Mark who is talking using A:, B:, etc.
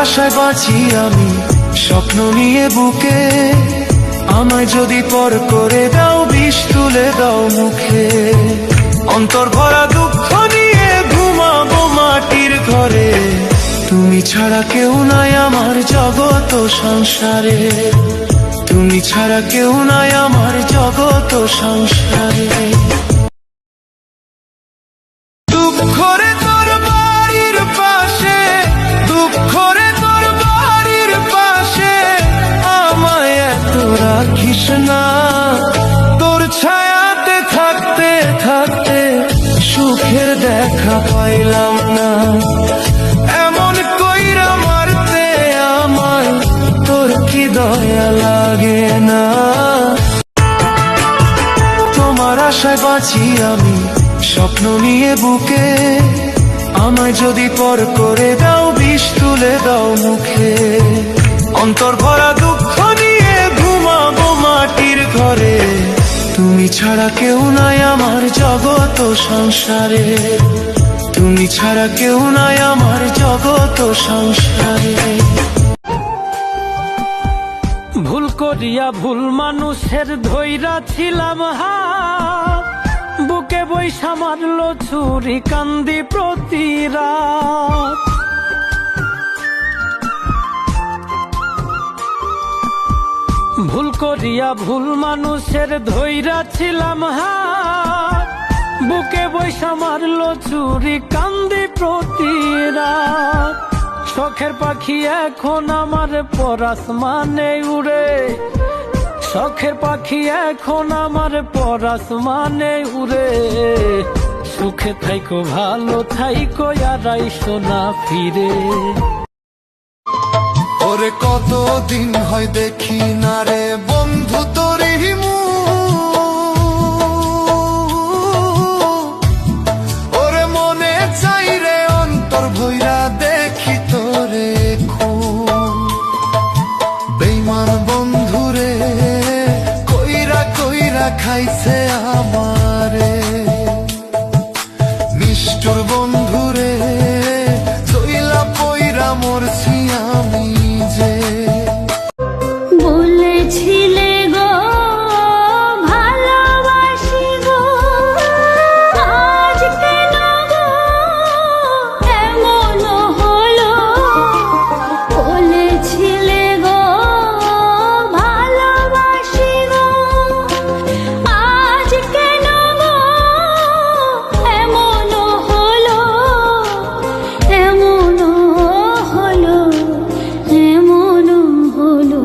A: আশায় বাঁচি আমি স্বপ্ন নিয়ে বুকে, আমায় যদি পর করে দাও বিষ তুলে দাও মুখে। অন্তর ভরা দুঃখ নিয়ে ঘুমাবো মাটির ঘরে, তুমি ছাড়া কেউ নাই আমার জগৎ সংসারে, তুমি ছাড়া কেউ নাই আমার জগৎ সংসারে। দুঃখ রে তোর বাড়ির পাশে, দুঃখ রে তোর বাড়ির পাশে, আমায় এত রাখিস না। তোর ছায়াতে থাকতে থাকতে সুখের দেখা পাইলাম না। এমন কইরা মারতে আমায় তোর কি দয়া লাগে না। তোমার আশায় বাঁচি আমি স্বপ্ন নিয়ে বুকে, আমায় যদি পর করে দাও বিষ তুলে দাও মুখে। অন্তর ভরা দুঃখ নিয়ে ঘুমাবো মাটির ঘরে, তুমি ছাড়া কেউ নাই আমার জগৎ সংসারে, তুমি ছাড়া কেউ নাই আমার জগৎ সংসারে।
B: ভুল করিয়া ভুল মানুষের ধৈরা ছিলাম হাত, বুকে বৈশা মারল ছুরি কান্দি প্রতি রাত। ভুল করিয়া ভুল মানুষের ধৈরা ছিলাম হাত, বুকে বৈশা মারল ছুরি কান্দি প্রতি রাত। শখের পাখি এখন আমার পর আসমানে উড়ে, শখের পাখি এখন আমার পর আসমানে উড়ে। সুখে থাইকো ভালো থাইকো আর আইসো না ফিরে।
A: ওরে কতদিন হয় দেখি না রে বন্ধু তোরে হিমু, ওরে মনে চাই রে অন্তর ভৈরা দেখি তোরে খুব। বেইমান বন্ধু রে কইরা কইরা খাইছে আমারে, নিষ্ঠুর বন্ধু রে জইলা পইরা মরছি আমি যে।
C: বলেছিলে গো ভালোবাসি গো, আজ কেন গো এমন হলো। বলেছিলে গো ভালোবাসি গো, আজ কেন গো এমন হলো, এমন হলো, এমন হলো।